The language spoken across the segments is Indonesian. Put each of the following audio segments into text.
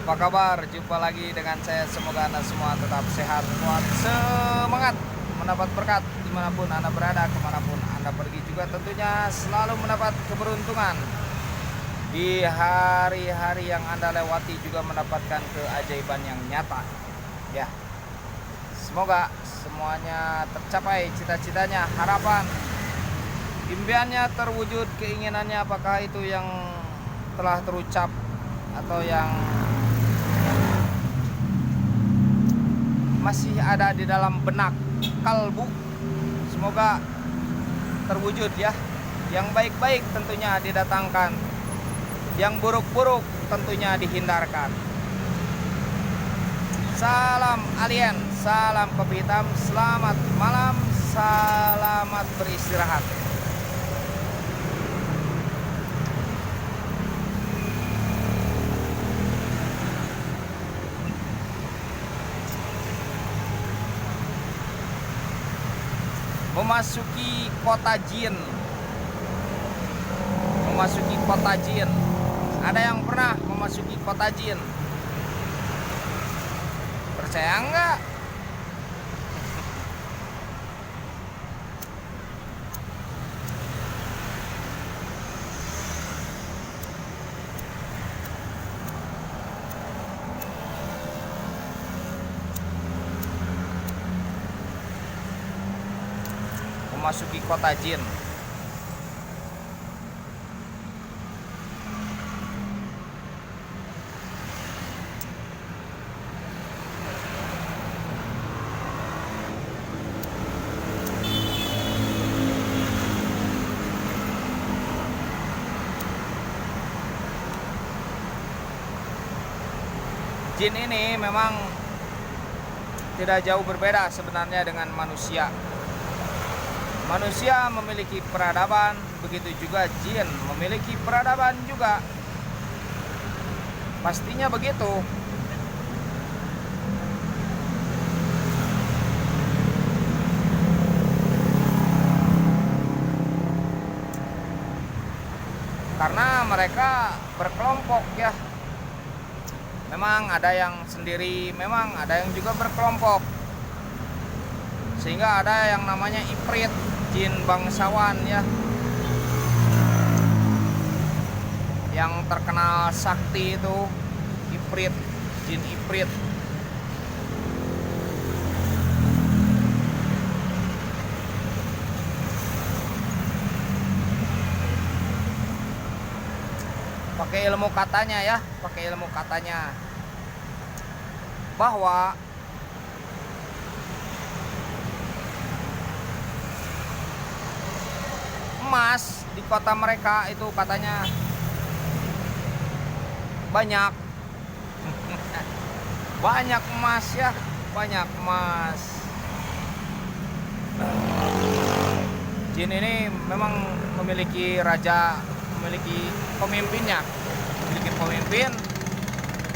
Apa kabar? Jumpa lagi dengan saya. Semoga Anda semua tetap sehat, kuat, semangat, mendapat berkat dimanapun Anda berada, kemanapun Anda pergi juga tentunya selalu mendapat keberuntungan. Di hari-hari yang Anda lewati juga mendapatkan keajaiban yang nyata. Ya, semoga semuanya tercapai cita-citanya, harapan, impiannya terwujud, keinginannya apakah itu yang telah terucap atau yang masih ada di dalam benak kalbu, semoga terwujud ya. Yang baik-baik tentunya didatangkan, yang buruk-buruk tentunya dihindarkan. Salam alien, salam kopi hitam, selamat malam, selamat beristirahat. Memasuki kota jin. Memasuki kota jin. Ada yang pernah memasuki kota jin? Percaya enggak? Memasuki kota jin. Jin ini memang tidak jauh berbeda sebenarnya dengan manusia. Manusia memiliki peradaban, begitu juga jin memiliki peradaban juga. Pastinya begitu. Karena mereka berkelompok ya. Memang ada yang sendiri, memang ada yang juga berkelompok. Sehingga ada yang namanya Ifrit, jin bangsawan ya, yang terkenal sakti itu Ifrit, jin Ifrit. Pakai ilmu katanya ya, pakai ilmu katanya bahwa emas di kota mereka itu katanya banyak. Banyak emas ya, banyak emas. Jin ini memang memiliki raja, memiliki pemimpinnya, memiliki pemimpin.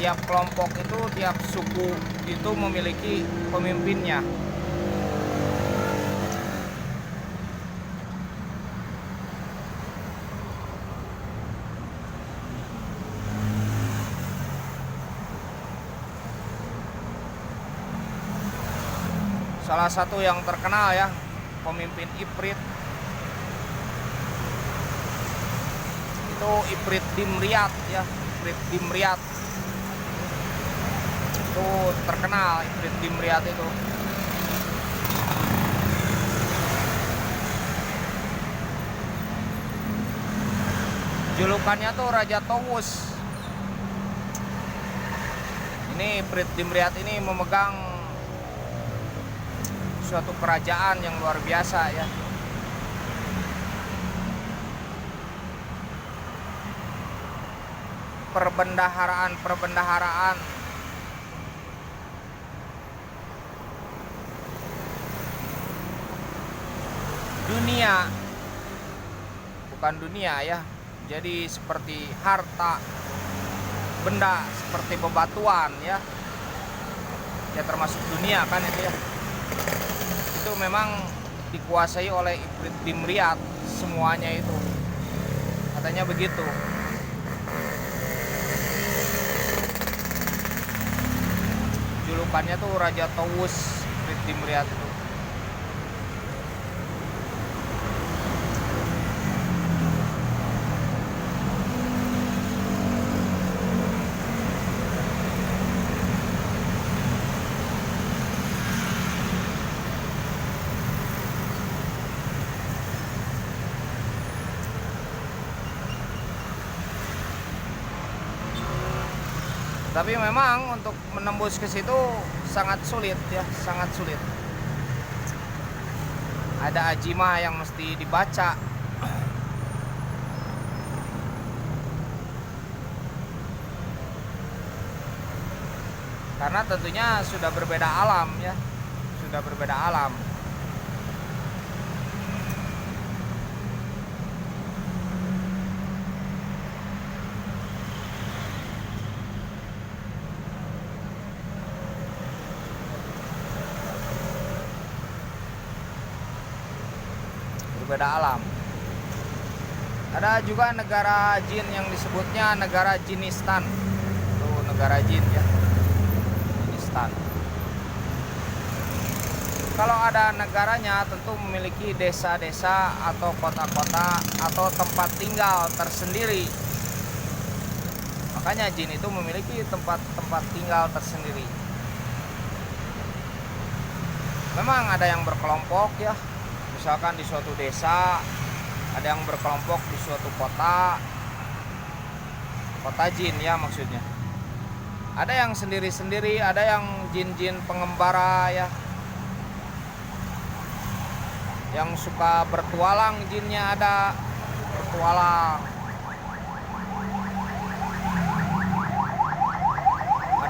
Tiap kelompok itu, tiap suku itu memiliki pemimpinnya. Salah satu yang terkenal ya, pemimpin Ifrit itu Ifrit Dimriat ya, Ifrit Dimriat itu terkenal. Ifrit Dimriat itu julukannya tuh Raja Towus. Ini Ifrit Dimriat ini memegang suatu kerajaan yang luar biasa ya. Perbendaharaan dunia, bukan dunia ya. Jadi seperti harta benda, seperti bebatuan ya, ya termasuk dunia kan itu ya. Itu memang dikuasai oleh Ifrit Dimriat semuanya itu, katanya begitu. depannya tuh Raja Towus Street Dimriat itu. Tapi memang untuk menembus ke situ sangat sulit ya, sangat sulit. Ada ajimah yang mesti dibaca. Karena tentunya sudah berbeda alam ya, sudah berbeda alam. Berbeda alam. Ada juga negara jin yang disebutnya negara Jinistan. Tuh negara jin ya. Jinistan. Kalau ada negaranya tentu memiliki desa-desa atau kota-kota atau tempat tinggal tersendiri. Makanya jin itu memiliki tempat-tempat tinggal tersendiri. Memang ada yang berkelompok ya. Misalkan di suatu desa, ada yang berkelompok di suatu kota jin ya maksudnya. Ada yang sendiri-sendiri, ada yang jin-jin pengembara ya, yang suka bertualang jinnya ada, bertualang.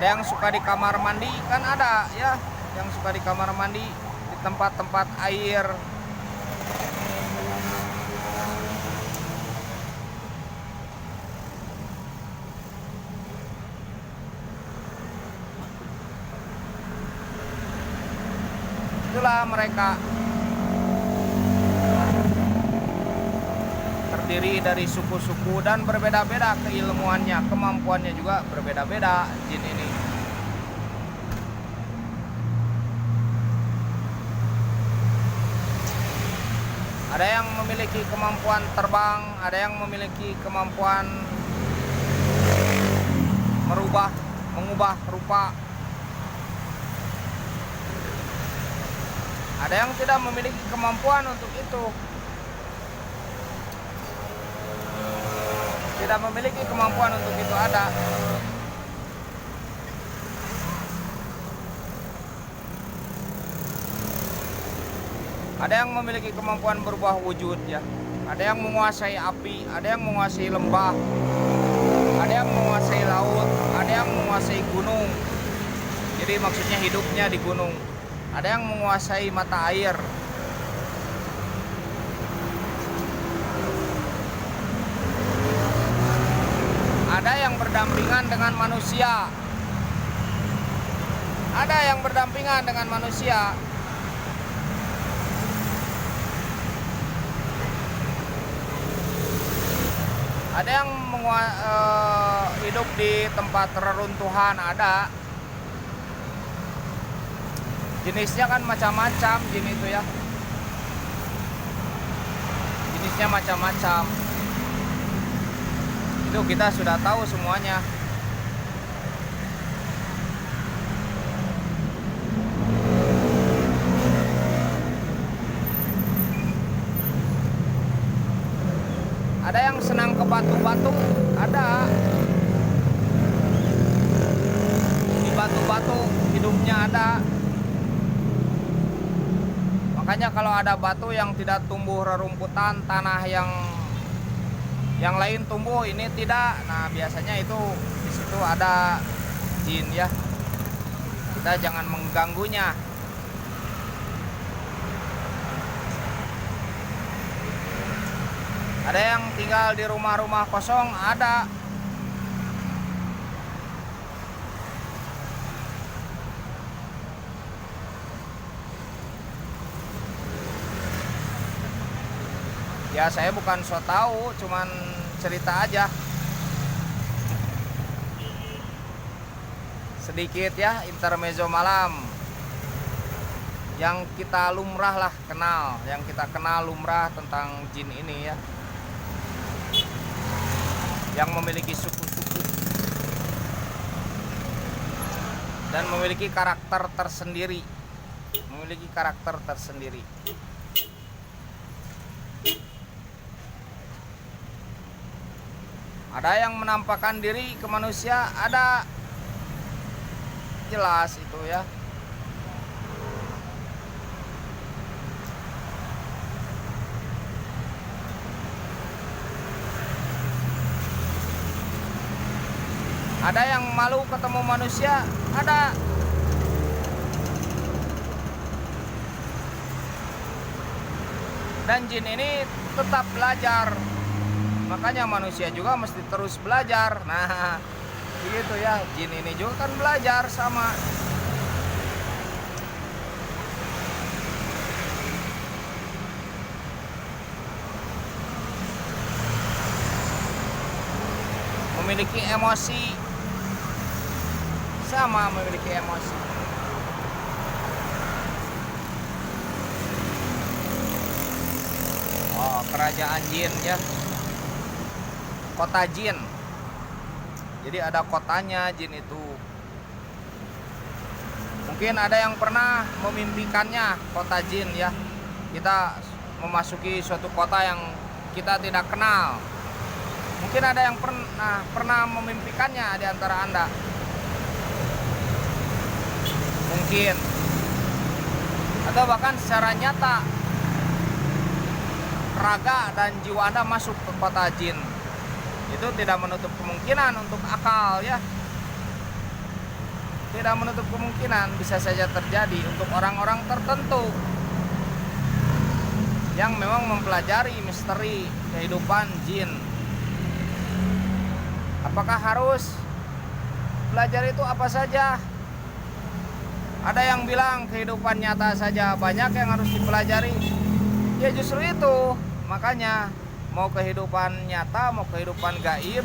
Ada yang suka di kamar mandi kan ada ya, yang suka di kamar mandi di tempat-tempat air. Itulah mereka, terdiri dari suku-suku dan berbeda-beda keilmuannya, kemampuannya juga berbeda-beda jin ini. Ada yang memiliki kemampuan terbang, ada yang memiliki kemampuan mengubah rupa. Ada yang tidak memiliki kemampuan untuk itu. Tidak memiliki kemampuan untuk itu ada. Ada yang memiliki kemampuan berubah wujud ya. Ada yang menguasai api, ada yang menguasai lembah, ada yang menguasai laut, ada yang menguasai gunung. Jadi maksudnya hidupnya di gunung. Ada yang menguasai mata air. Ada yang berdampingan dengan manusia. Ada yang berdampingan dengan manusia. Ada yang hidup di tempat reruntuhan, ada. Jenisnya kan macam-macam jin itu ya. Jenisnya macam-macam. Itu kita sudah tahu semuanya. Ada yang senang ke batu-batu, ada. Di batu-batu hidupnya ada. Makanya kalau ada batu yang tidak tumbuh rerumputan, tanah yang lain tumbuh, ini tidak. Nah, biasanya itu di situ ada jin ya. Kita jangan mengganggunya. Ada yang tinggal di rumah-rumah kosong, ada. Ya saya bukan so tahu, cuman cerita aja. sedikit ya intermezzo malam yang kita lumrah lah kenal, yang kita kenal lumrah tentang jin ini ya, yang memiliki suku-suku dan memiliki karakter tersendiri, Ada yang menampakkan diri ke manusia, ada, jelas itu ya. Ada yang malu ketemu manusia, ada. Dan jin ini tetap belajar. Makanya manusia juga mesti terus belajar. Nah, gitu ya. Jin ini juga kan belajar sama. Memiliki emosi. Sama memiliki emosi. Oh, kerajaan jin ya. Kota jin. Jadi ada kotanya jin itu. Mungkin ada yang pernah memimpikannya kota jin ya. Kita memasuki suatu kota yang kita tidak kenal. Mungkin ada yang pernah memimpikannya di antara Anda. Mungkin. Atau bahkan secara nyata raga dan jiwa Anda masuk ke kota jin. Itu tidak menutup kemungkinan untuk akal ya. Tidak menutup kemungkinan, bisa saja terjadi untuk orang-orang tertentu yang memang mempelajari misteri kehidupan jin. Apakah harus belajar itu apa saja? Ada yang bilang kehidupan nyata saja banyak yang harus dipelajari. Ya justru itu, makanya mau kehidupan nyata, mau kehidupan gaib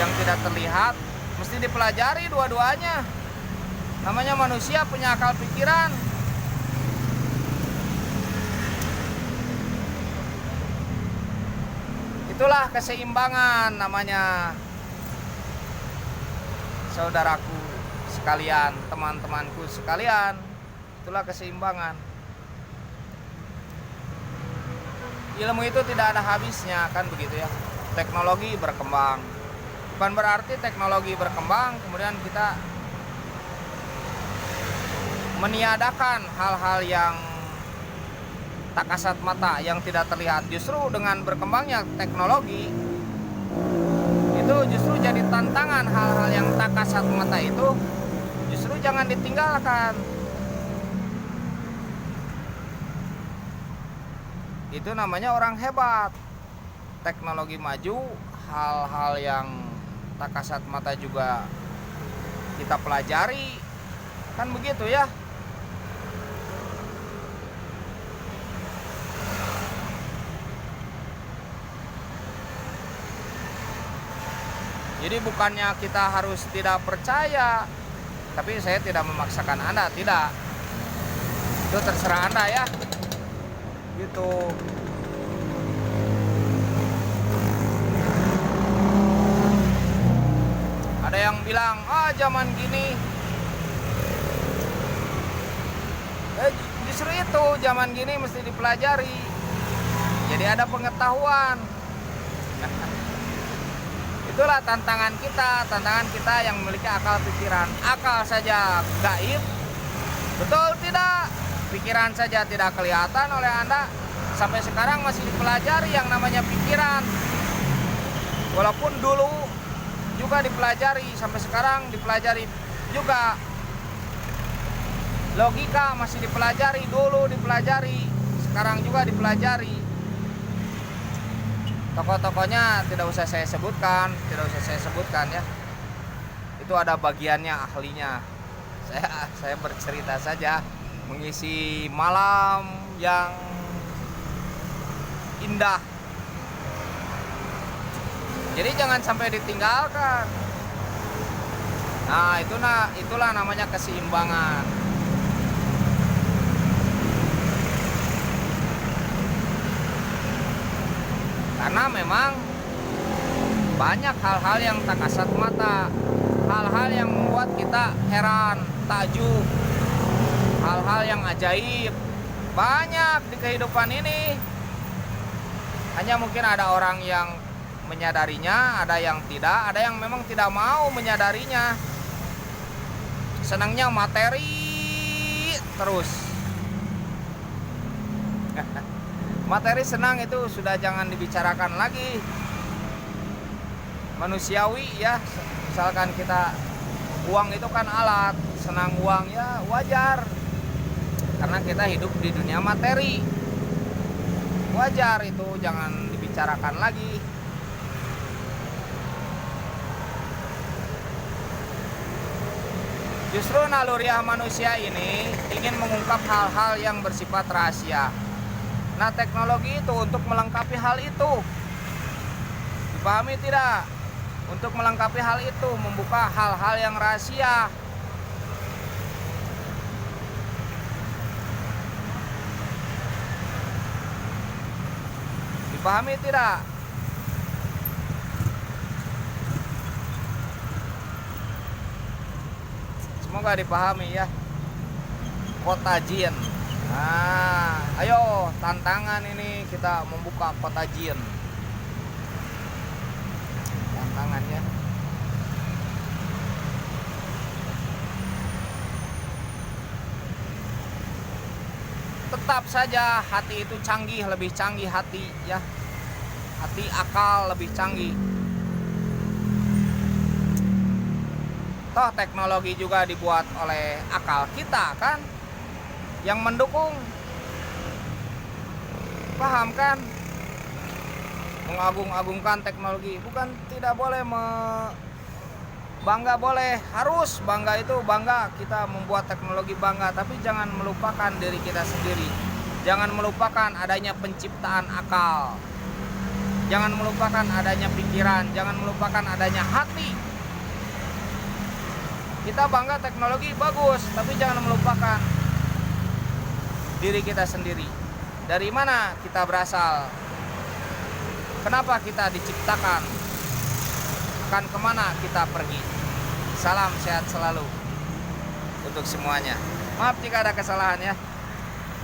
yang tidak terlihat, mesti dipelajari dua-duanya. Namanya manusia punya akal pikiran. Itulah keseimbangan namanya, saudaraku sekalian, teman-temanku sekalian. Itulah keseimbangan. Ilmu itu tidak ada habisnya, kan begitu ya. Teknologi berkembang. Bukan berarti teknologi berkembang kemudian kita meniadakan hal-hal yang tak kasat mata, yang tidak terlihat. Justru dengan berkembangnya teknologi itu justru jadi tantangan. Hal-hal yang tak kasat mata itu justru jangan ditinggalkan. Itu namanya orang hebat. Teknologi maju, hal-hal yang tak kasat mata juga kita pelajari, kan begitu ya. Jadi bukannya kita harus tidak percaya, tapi saya tidak memaksakan Anda, tidak. Itu terserah Anda ya. Gitu. Ada yang bilang, zaman gini. Justru itu, zaman gini mesti dipelajari. Jadi ada pengetahuan. Itulah tantangan kita yang memiliki akal pikiran. Akal saja gaib, betul tidak? Pikiran saja tidak kelihatan oleh Anda. Sampai sekarang masih dipelajari yang namanya pikiran. Walaupun dulu juga dipelajari, sampai sekarang dipelajari juga. Logika masih dipelajari, dulu dipelajari, sekarang juga dipelajari. Tokoh-tokohnya tidak usah saya sebutkan ya. Itu ada bagiannya, ahlinya. Saya bercerita saja, mengisi malam yang indah. Jadi jangan sampai ditinggalkan. Nah, itulah namanya keseimbangan. Karena memang banyak hal-hal yang tak kasat mata, hal-hal yang membuat kita heran, takjub, hal-hal yang ajaib banyak di kehidupan ini. Hanya mungkin ada orang yang menyadarinya, ada yang tidak, ada yang memang tidak mau menyadarinya. Senangnya materi terus. Materi senang itu sudah jangan dibicarakan lagi. Manusiawi ya, misalkan kita uang itu kan alat, senang uang ya wajar. Karena kita hidup di dunia materi. Wajar itu, jangan dibicarakan lagi. Justru naluriah manusia ini ingin mengungkap hal-hal yang bersifat rahasia. Nah, teknologi itu untuk melengkapi hal itu. Dipahami tidak? Untuk melengkapi hal itu, membuka hal-hal yang rahasia. Dipahami tidak? Semoga dipahami ya. Kota jin. Nah, ayo tantangan ini kita membuka kota jin. Tantangannya. Tetap saja hati itu canggih, lebih canggih hati ya. Hati akal lebih canggih. Toh teknologi juga dibuat oleh akal kita kan, yang mendukung. Paham kan? Mengagung-agungkan teknologi, bukan tidak boleh bangga, boleh, harus bangga, itu bangga kita membuat teknologi bangga, tapi jangan melupakan diri kita sendiri. Jangan melupakan adanya penciptaan akal. Jangan melupakan adanya pikiran, jangan melupakan adanya hati. Kita bangga teknologi bagus, tapi jangan melupakan diri kita sendiri. Dari mana kita berasal? Kenapa kita diciptakan? Akan kemana kita pergi? Salam sehat selalu untuk semuanya. Maaf jika ada kesalahan ya.